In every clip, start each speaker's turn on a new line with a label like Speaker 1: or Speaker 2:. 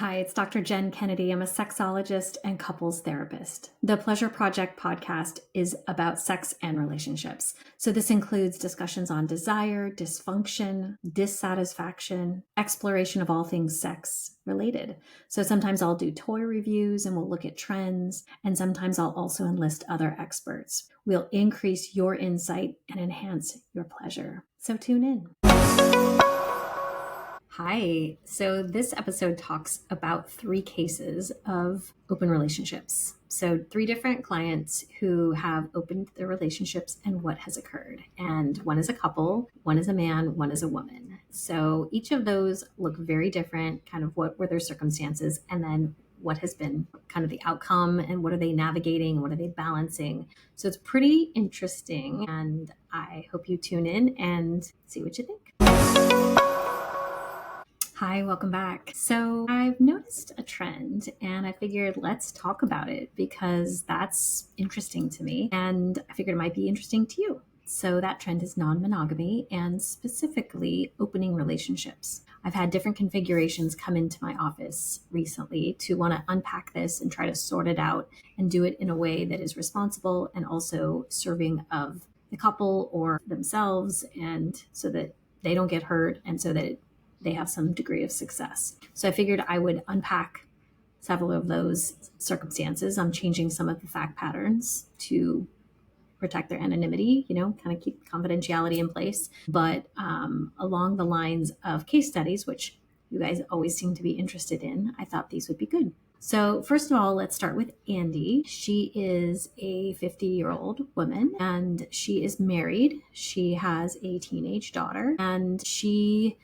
Speaker 1: Hi, it's Dr. Jenn Kennedy. I'm a sexologist and couples therapist. The Pleasure Project podcast is about sex and relationships. So this includes discussions on desire, dysfunction, dissatisfaction, exploration of all things sex related. So sometimes I'll do toy reviews and we'll look at trends, and sometimes I'll also enlist other experts. We'll increase your insight and enhance your pleasure. So tune in. Hi. So this episode talks about 3 cases of open relationships. So 3 different clients who have opened their relationships and what has occurred. And one is a couple, one is a man, one is a woman. So each of those look very different, kind of what were their circumstances, and then what has been kind of the outcome, and what are they navigating, what are they balancing. So it's pretty interesting, and I hope you tune in and see what you think. Hi, welcome back. So I've noticed a trend and I figured let's talk about it because that's interesting to me and I figured it might be interesting to you. So that trend is non-monogamy and specifically opening relationships. I've had different configurations come into my office recently to want to unpack this and try to sort it out and do it in a way that is responsible and also serving of the couple or themselves, and so that they don't get hurt and so that they have some degree of success. So I figured I would unpack several of those circumstances. I'm changing some of the fact patterns to protect their anonymity, kind of keep confidentiality in place. But along the lines of case studies, which you guys always seem to be interested in, I thought these would be good. So first of all, let's start with Andy. She is a 50-year-old woman and she is married. She has a teenage daughter and she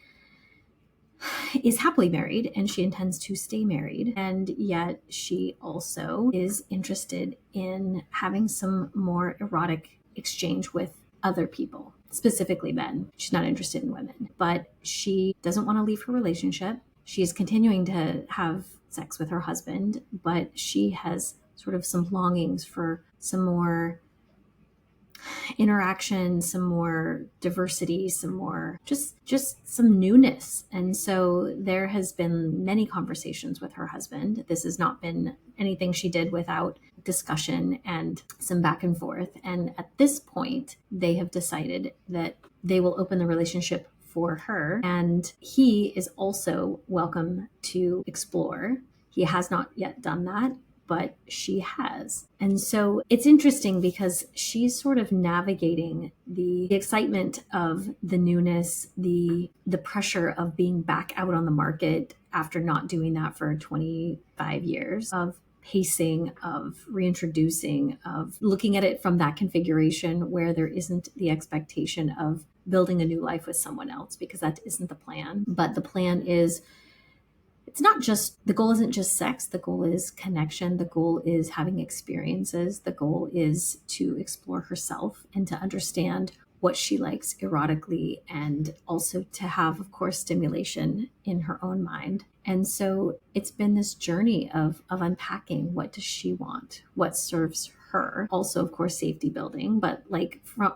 Speaker 1: is happily married and she intends to stay married. And yet she also is interested in having some more erotic exchange with other people, specifically men. She's not interested in women, but she doesn't want to leave her relationship. She is continuing to have sex with her husband, but she has sort of some longings for some more interaction, some more diversity, some more just some newness. And so there has been many conversations with her husband. This has not been anything she did without discussion and some back and forth. And at this point, they have decided that they will open the relationship for her. And he is also welcome to explore. He has not yet done that, but she has. And so it's interesting because she's sort of navigating the excitement of the newness, the pressure of being back out on the market after not doing that for 25 years, of pacing, of reintroducing, of looking at it from that configuration where there isn't the expectation of building a new life with someone else, because that isn't the plan. But the plan is, it's not just, the goal isn't just sex. The goal is connection. The goal is having experiences. The goal is to explore herself and to understand what she likes erotically, and also to have, of course, stimulation in her own mind. And so it's been this journey of unpacking, what does she want? What serves her? Also, of course, safety building, but from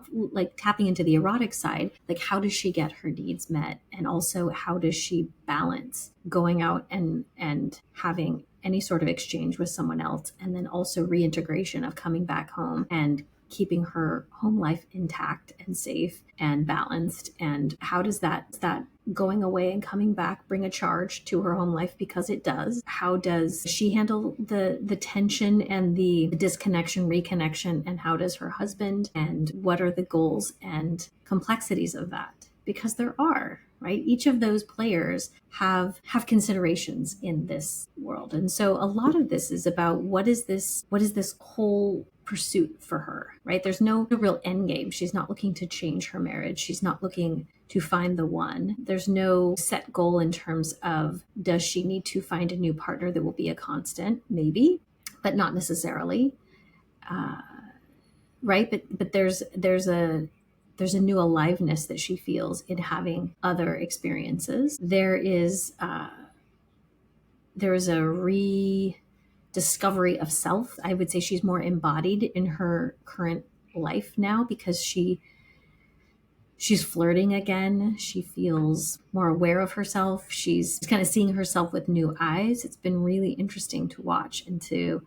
Speaker 1: tapping into the erotic side, how does she get her needs met? And also, how does she balance going out and having any sort of exchange with someone else, and then also reintegration of coming back home and keeping her home life intact and safe and balanced? And how does that going away and coming back bring a charge to her home life? Because it does. How does she handle the tension and the disconnection, reconnection? And how does her husband? And what are the goals and complexities of that? Because there are, right? Each of those players have considerations in this world. And so a lot of this is about what is this whole pursuit for her, right? There's no real end game. She's not looking to change her marriage. She's not looking to find the one. There's no set goal in terms of, does she need to find a new partner that will be a constant? Maybe, but not necessarily. Right? But there's a new aliveness that she feels in having other experiences. There is a rediscovery of self. I would say she's more embodied in her current life now, because she She's flirting again. She feels more aware of herself. She's kind of seeing herself with new eyes. It's been really interesting to watch and to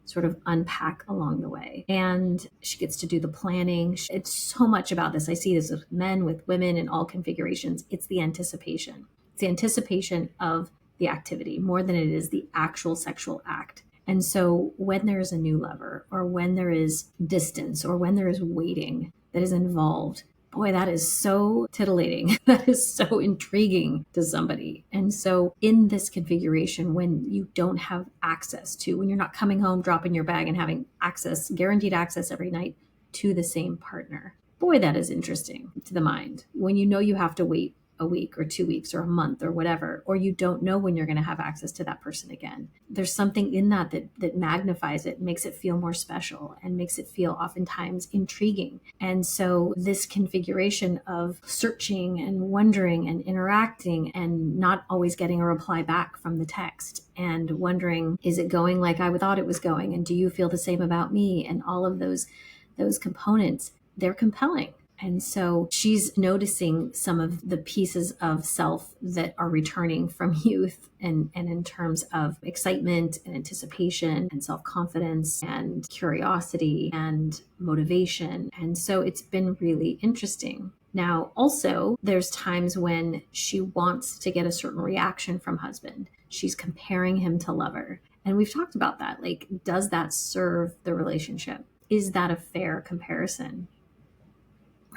Speaker 1: sort of unpack along the way. And she gets to do the planning. It's so much about this. I see this with men, with women, in all configurations. It's the anticipation. It's the anticipation of the activity more than it is the actual sexual act. And so when there is a new lover, or when there is distance, or when there is waiting that is involved, boy, that is so titillating. That is so intriguing to somebody. And so in this configuration, when you don't have access to, when you're not coming home, dropping your bag and having access, guaranteed access every night to the same partner, boy, that is interesting to the mind. When you know you have to wait a week or 2 weeks or a month or whatever, or you don't know when you're going to have access to that person again. There's something in that magnifies it, makes it feel more special, and makes it feel oftentimes intriguing. And so this configuration of searching and wondering and interacting and not always getting a reply back from the text, and wondering, is it going like I thought it was going? And do you feel the same about me? And all of those components, they're compelling. And so she's noticing some of the pieces of self that are returning from youth, and in terms of excitement and anticipation and self-confidence and curiosity and motivation. And so it's been really interesting. Now, also, there's times when she wants to get a certain reaction from husband. She's comparing him to lover. And we've talked about that. Like, does that serve the relationship? Is that a fair comparison?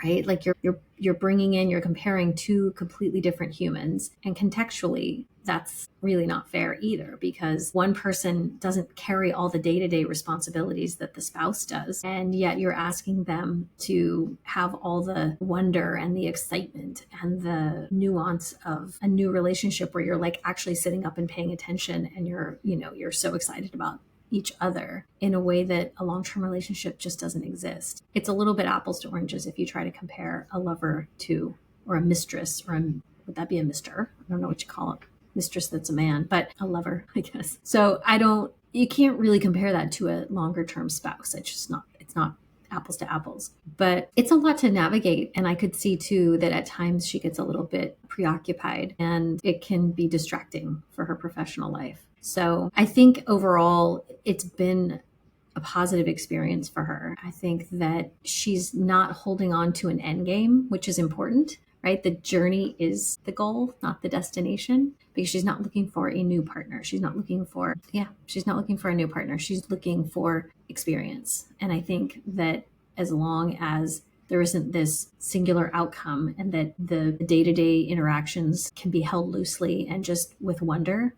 Speaker 1: Right? Like you're bringing in, you're comparing two completely different humans, and contextually that's really not fair either, because one person doesn't carry all the day-to-day responsibilities that the spouse does, and yet you're asking them to have all the wonder and the excitement and the nuance of a new relationship where you're like actually sitting up and paying attention, and you're so excited about each other in a way that a long-term relationship just doesn't exist. It's a little bit apples to oranges if you try to compare a lover to, or a mistress, or would that be a mister? I don't know what you call it. Mistress, that's a man, but a lover, I guess. So you can't really compare that to a longer term spouse. It's not apples to apples, but it's a lot to navigate. And I could see too that at times she gets a little bit preoccupied, and it can be distracting for her professional life. So I think overall it's been a positive experience for her. I think that she's not holding on to an end game, which is important, right? The journey is the goal, not the destination, because she's not looking for a new partner. She's not looking for a new partner. She's looking for experience. And I think that as long as there isn't this singular outcome, and that the day-to-day interactions can be held loosely and just with wonder,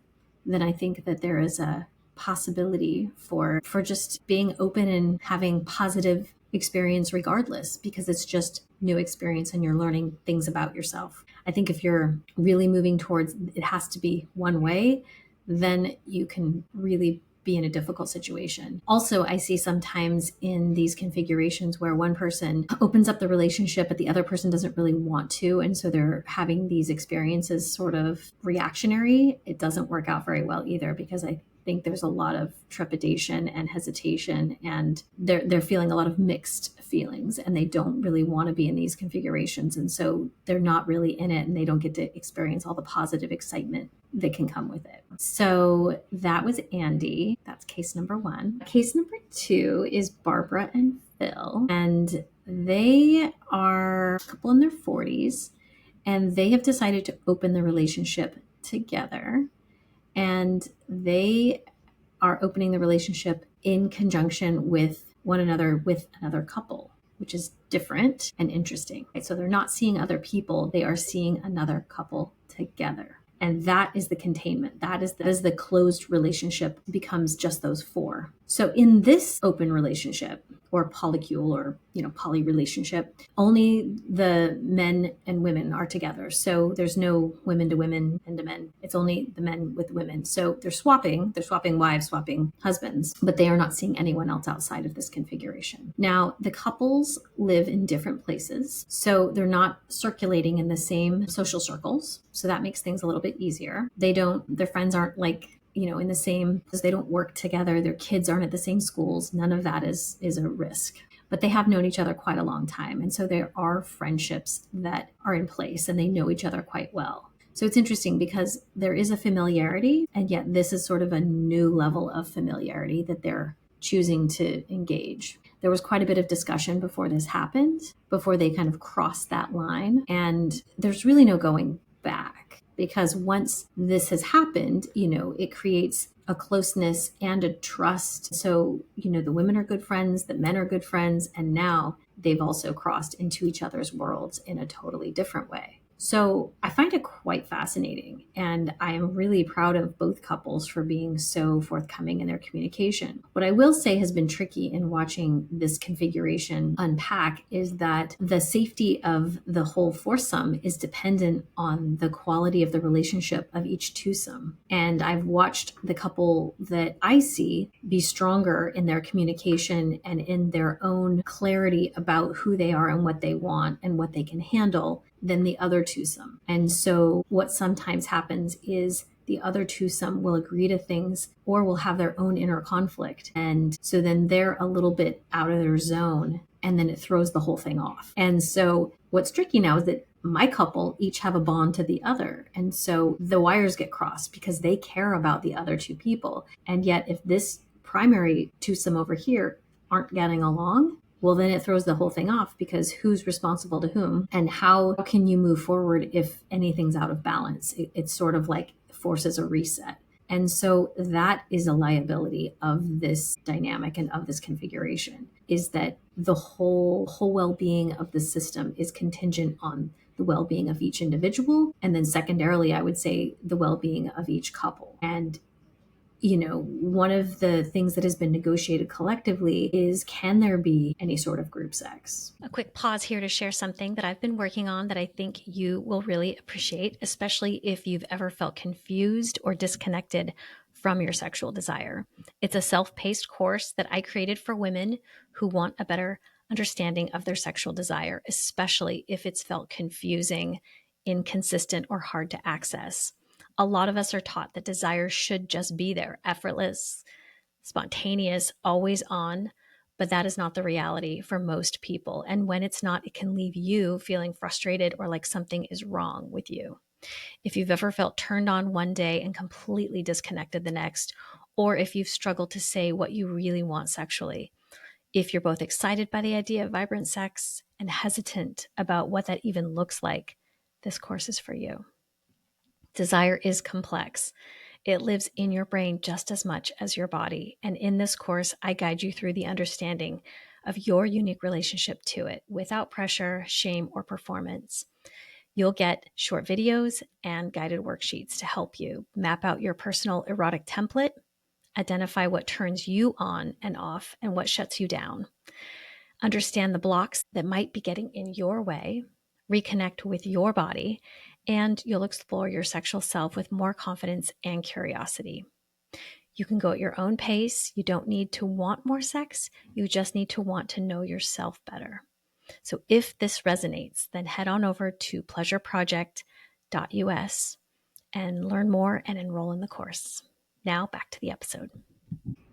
Speaker 1: then I think that there is a possibility for just being open and having positive experience regardless, because it's just new experience and you're learning things about yourself. I think if you're really moving towards it has to be one way, then you can really be in a difficult situation. Also, I see sometimes in these configurations where one person opens up the relationship, but the other person doesn't really want to. And so they're having these experiences sort of reactionary. It doesn't work out very well either, because I think there's a lot of trepidation and hesitation, and they're feeling a lot of mixed feelings, and they don't really want to be in these configurations. And so they're not really in it, and they don't get to experience all the positive excitement that can come with it. So that was Andy. That's case number 1. Case number 2 is Barbara and Phil, and they are a couple in their 40s, and they have decided to open the relationship together. And they are opening the relationship in conjunction with one another, with another couple, which is different and interesting. Right? So they're not seeing other people, they are seeing another couple together. And that is the containment. That is the closed relationship, becomes just those 4. So in this open relationship, or polycule, or poly relationship, only the men and women are together. So there's no women to women, men to men. It's only the men with women. So they're swapping wives, swapping husbands, but they are not seeing anyone else outside of this configuration. Now, the couples live in different places, so they're not circulating in the same social circles. So that makes things a little bit easier. Their friends aren't in the same, because they don't work together. Their kids aren't at the same schools. None of that is a risk. but they have known each other quite a long time. And so there are friendships that are in place and they know each other quite well. So it's interesting because there is a familiarity, and yet this is sort of a new level of familiarity that they're choosing to engage. There was quite a bit of discussion before this happened, before they kind of crossed that line. And there's really no going back, because once this has happened, it creates a closeness and a trust. So, the women are good friends, the men are good friends, and now they've also crossed into each other's worlds in a totally different way. So I find it quite fascinating, and I am really proud of both couples for being so forthcoming in their communication. What I will say has been tricky in watching this configuration unpack is that the safety of the whole foursome is dependent on the quality of the relationship of each twosome. And I've watched the couple that I see be stronger in their communication and in their own clarity about who they are and what they want and what they can handle than the other twosome. And so what sometimes happens is the other twosome will agree to things or will have their own inner conflict. And so then they're a little bit out of their zone, and then it throws the whole thing off. And so what's tricky now is that my couple each have a bond to the other. And so the wires get crossed because they care about the other two people. And yet if this primary twosome over here aren't getting along, well, then it throws the whole thing off, because who's responsible to whom, and how can you move forward if anything's out of balance? It's sort of like forces a reset. And so that is a liability of this dynamic and of this configuration, is that the whole well-being of the system is contingent on the well-being of each individual. And then secondarily, I would say the well-being of each couple. And one of the things that has been negotiated collectively is, can there be any sort of group sex?
Speaker 2: A quick pause here to share something that I've been working on that I think you will really appreciate, especially if you've ever felt confused or disconnected from your sexual desire. It's a self-paced course that I created for women who want a better understanding of their sexual desire, especially if it's felt confusing, inconsistent, or hard to access. A lot of us are taught that desire should just be there, effortless, spontaneous, always on, but that is not the reality for most people. And when it's not, it can leave you feeling frustrated or like something is wrong with you. If you've ever felt turned on one day and completely disconnected the next, or if you've struggled to say what you really want sexually, if you're both excited by the idea of vibrant sex and hesitant about what that even looks like, this course is for you. Desire is complex. It lives in your brain just as much as your body. And in this course, I guide you through the understanding of your unique relationship to it without pressure, shame, or performance. You'll get short videos and guided worksheets to help you map out your personal erotic template, identify what turns you on and off and what shuts you down, understand the blocks that might be getting in your way, reconnect with your body, and you'll explore your sexual self with more confidence and curiosity. You can go at your own pace. You don't need to want more sex. You just need to want to know yourself better. So if this resonates, then head on over to pleasureproject.us and learn more and enroll in the course. Now back to the episode.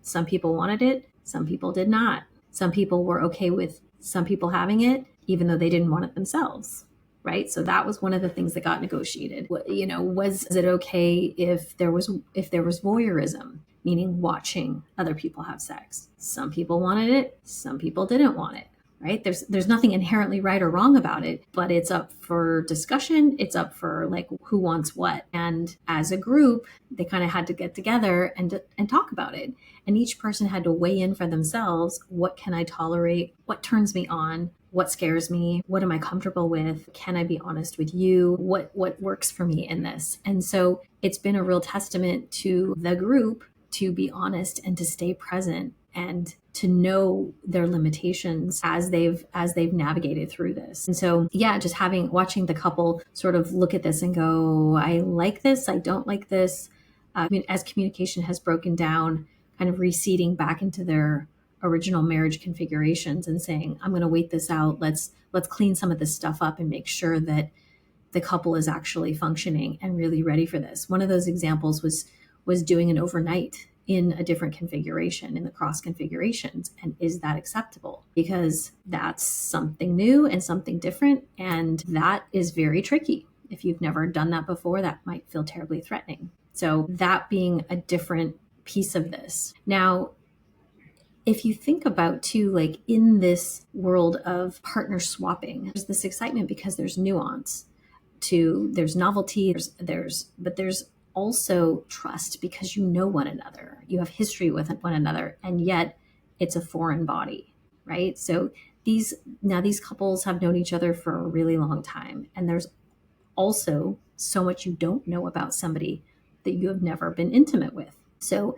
Speaker 1: Some people wanted it, some people did not. Some people were okay with some people having it, even though they didn't want it themselves. Right. So that was one of the things that got negotiated. Was it okay if there was voyeurism, meaning watching other people have sex? Some people wanted it. Some people didn't want it. Right. There's nothing inherently right or wrong about it, but it's up for discussion. It's up for like who wants what. And as a group, they kind of had to get together and talk about it. And each person had to weigh in for themselves. What can I tolerate? What turns me on? What scares me? What am I comfortable with? Can I be honest with you? What works for me in this? And so it's been a real testament to the group to be honest and to stay present and to know their limitations as they've navigated through this. And so, just watching the couple sort of look at this and go, I like this, I don't like this. As communication has broken down, kind of receding back into their original marriage configurations and saying, I'm going to wait this out. Let's clean some of this stuff up and make sure that the couple is actually functioning and really ready for this. One of those examples was doing an overnight in a different configuration, in the cross configurations. And is that acceptable? Because that's something new and something different. And that is very tricky. If you've never done that before, that might feel terribly threatening. So that being a different piece of this. Now, if you think about too, like in this world of partner swapping, there's this excitement because there's nuance to, there's novelty, but there's also trust because you know one another, you have history with one another, and yet it's a foreign body, right? So these couples have known each other for a really long time, and there's also so much you don't know about somebody that you have never been intimate with. So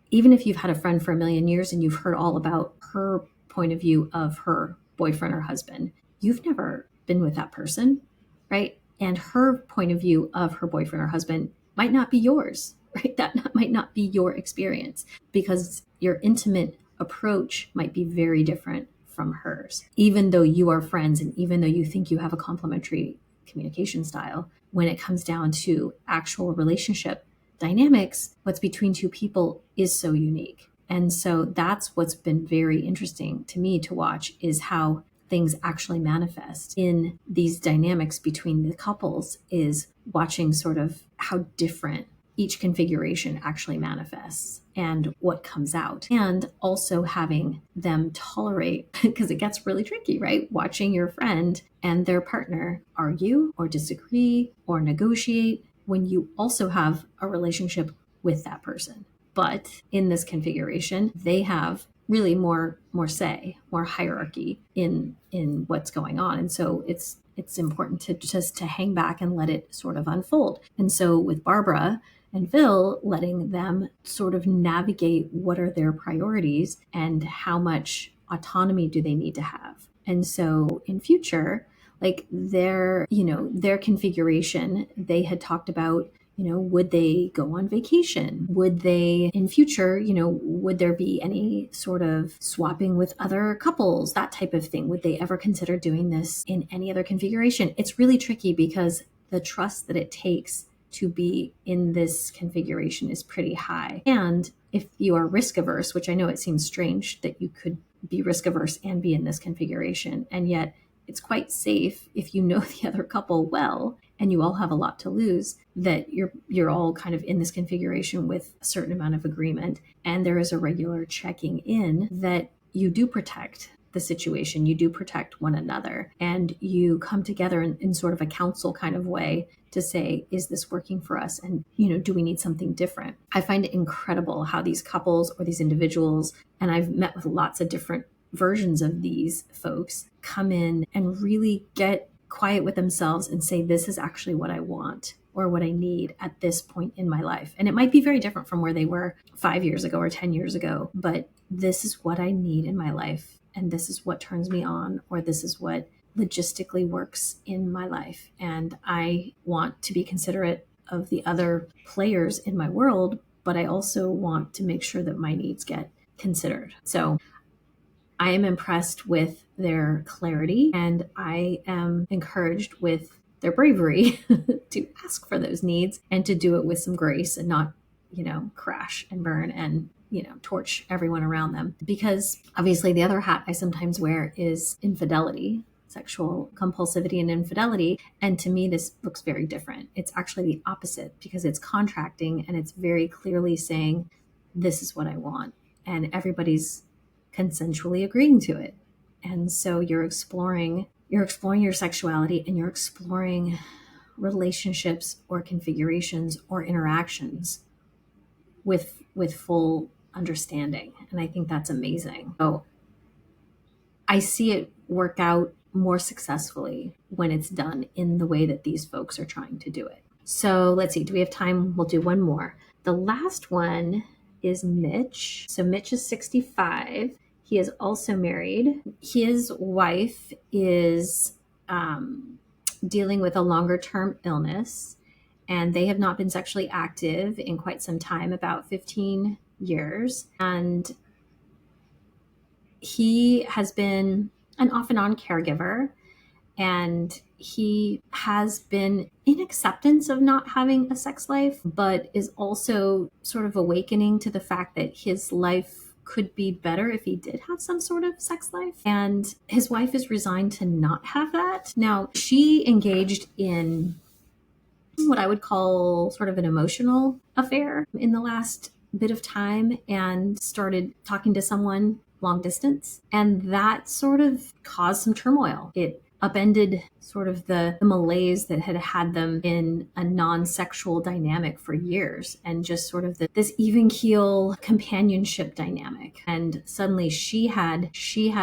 Speaker 1: even if you've had a friend for a million years and you've heard all about her point of view of her boyfriend or husband, you've never been with that person, right? And her point of view of her boyfriend or husband might not be yours, right? That might not be your experience because your intimate approach might be very different from hers. Even though you are friends and even though you think you have a complementary communication style, when it comes down to actual relationship dynamics, what's between two people is so unique. And so that's what's been very interesting to me to watch, is how things actually manifest in these dynamics between the couples, is watching sort of how different each configuration actually manifests and what comes out. And also having them tolerate, because it gets really tricky, right? Watching your friend and their partner argue or disagree or negotiate when you also have a relationship with that person. But in this configuration, they have really more say, more hierarchy in what's going on. And so it's important to just to hang back and let it sort of unfold. And so with Barbara and Phil, letting them sort of navigate what are their priorities and how much autonomy do they need to have. And so in future, like their configuration, they had talked about, would they go on vacation? Would they in future, would there be any sort of swapping with other couples, that type of thing? Would they ever consider doing this in any other configuration? It's really tricky because the trust that it takes to be in this configuration is pretty high. And if you are risk averse, which I know it seems strange that you could be risk averse and be in this configuration, and yet it's quite safe if you know the other couple well and you all have a lot to lose, that you're all kind of in this configuration with a certain amount of agreement, and there is a regular checking in that you do protect the situation, you do protect one another, and you come together in sort of a council kind of way to say, is this working for us? And, do we need something different? I find it incredible how these couples or these individuals, and I've met with lots of different versions of these folks, come in and really get quiet with themselves and say, this is actually what I want or what I need at this point in my life. And it might be very different from where they were 5 years ago or 10 years ago, but this is what I need in my life. And this is what turns me on, or this is what logistically works in my life. And I want to be considerate of the other players in my world, but I also want to make sure that my needs get considered. So I am impressed with their clarity, and I am encouraged with their bravery to ask for those needs and to do it with some grace and not, crash and burn and, torch everyone around them. Because obviously the other hat I sometimes wear is infidelity, sexual compulsivity and infidelity. And to me, this looks very different. It's actually the opposite, because it's contracting and it's very clearly saying, this is what I want. And everybody's consensually agreeing to it. And so you're exploring your sexuality, and you're exploring relationships or configurations or interactions with full understanding. And I think that's amazing. So I see it work out more successfully when it's done in the way that these folks are trying to do it. So let's see, do we have time? We'll do one more. The last one is Mitch. So Mitch is 65. He is also married. His wife is dealing with a longer term illness, and they have not been sexually active in quite some time, about 15 years. And he has been an off and on caregiver. And he has been in acceptance of not having a sex life, but is also sort of awakening to the fact that his life could be better if he did have some sort of sex life. And his wife is resigned to not have that. Now, she engaged in what I would call sort of an emotional affair in the last bit of time and started talking to someone long distance. And that sort of caused some turmoil. It upended sort of the malaise that had them in a non-sexual dynamic for years, and just sort of this even keel companionship dynamic. And suddenly she had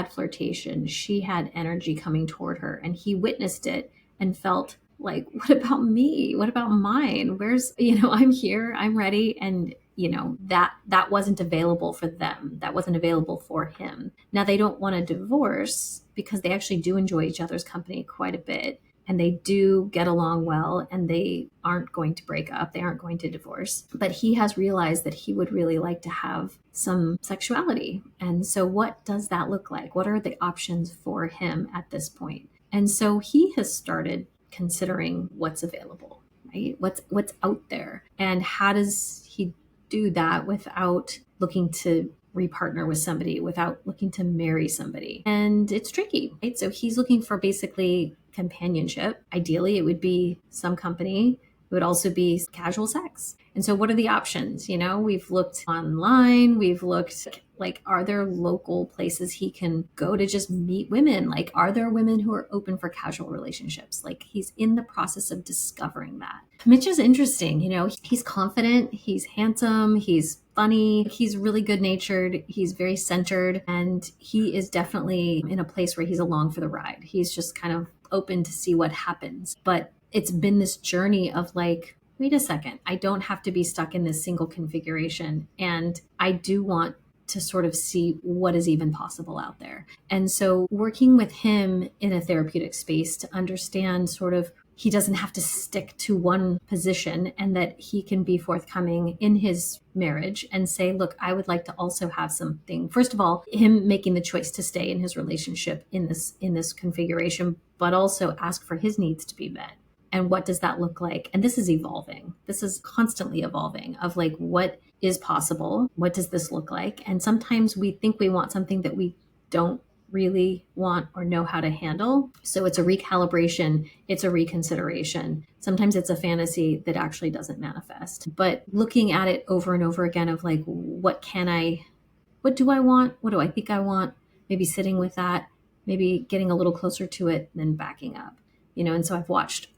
Speaker 1: flirtation, she had energy coming toward her, and he witnessed it and felt like, what about me? What about mine? Where's, I'm here, I'm ready. And that wasn't available for them. That wasn't available for him. Now, they don't want a divorce because they actually do enjoy each other's company quite a bit. And they do get along well, and they aren't going to break up. They aren't going to divorce. But he has realized that he would really like to have some sexuality. And so what does that look like? What are the options for him at this point? And so he has started considering what's available, right? What's out there, and how does he do that without looking to repartner with somebody, without looking to marry somebody? And it's tricky, right? So he's looking for basically companionship. Ideally, it would be some company. It would also be casual sex. And so what are the options? We've looked online, we've looked like, are there local places he can go to just meet women? Like, are there women who are open for casual relationships? Like, he's in the process of discovering that. Mitch is interesting. He's confident, he's handsome, he's funny, he's really good natured, he's very centered, and he is definitely in a place where he's along for the ride. He's just kind of open to see what happens. But it's been this journey of like, wait a second, I don't have to be stuck in this single configuration. And I do want to sort of see what is even possible out there. And so working with him in a therapeutic space to understand sort of he doesn't have to stick to one position, and that he can be forthcoming in his marriage and say, look, I would like to also have something. First of all, him making the choice to stay in his relationship in this configuration, but also ask for his needs to be met. And what does that look like? And this is evolving. This is constantly evolving of like, what is possible? What does this look like? And sometimes we think we want something that we don't really want or know how to handle. So it's a recalibration. It's a reconsideration. Sometimes it's a fantasy that actually doesn't manifest. But looking at it over and over again of like, what do I want? What do I think I want? Maybe sitting with that, maybe getting a little closer to it, then backing up. And so I've watched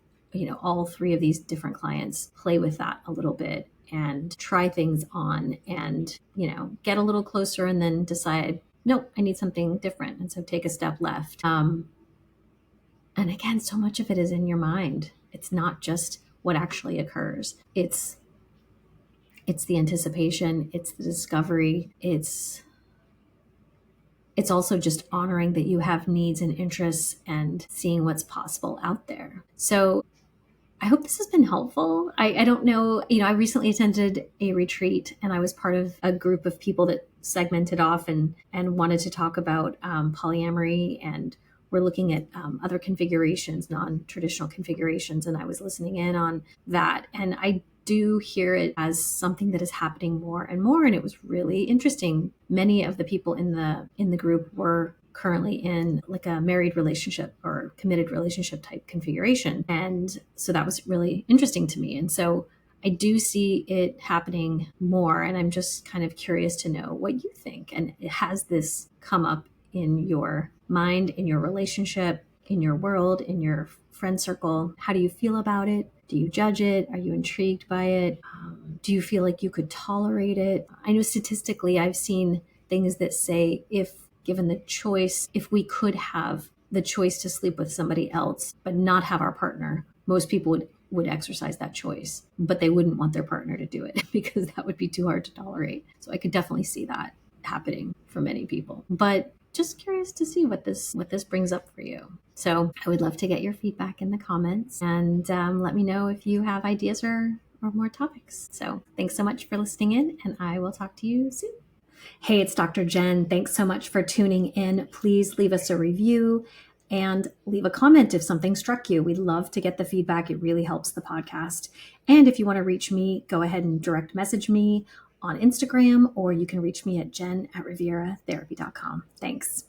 Speaker 1: all three of these different clients play with that a little bit and try things on and, get a little closer and then decide, nope, I need something different. And so take a step left. And again, so much of it is in your mind. It's not just what actually occurs. It's the anticipation. It's the discovery. It's also just honoring that you have needs and interests and seeing what's possible out there. So I hope this has been helpful. I don't know, I recently attended a retreat, and I was part of a group of people that segmented off and wanted to talk about polyamory, and we're looking at other configurations, non-traditional configurations, and I was listening in on that. And I do hear it as something that is happening more and more, and it was really interesting. Many of the people in the group were currently in like a married relationship or committed relationship type configuration. And so that was really interesting to me. And so I do see it happening more. And I'm just kind of curious to know what you think. And has this come up in your mind, in your relationship, in your world, in your friend circle? How do you feel about it? Do you judge it? Are you intrigued by it? Do you feel like you could tolerate it? I know statistically I've seen things that say if given the choice, if we could have the choice to sleep with somebody else but not have our partner, most people would exercise that choice, but they wouldn't want their partner to do it because that would be too hard to tolerate. So I could definitely see that happening for many people. But just curious to see what this brings up for you. So I would love to get your feedback in the comments, and let me know if you have ideas or more topics. So thanks so much for listening in, and I will talk to you soon. Hey, it's Dr. Jenn. Thanks so much for tuning in. Please leave us a review. and leave a comment if something struck you. We'd love to get the feedback. It really helps the podcast. And if you want to reach me, go ahead and direct message me on Instagram, or you can reach me at jen@rivieratherapy.com. Thanks.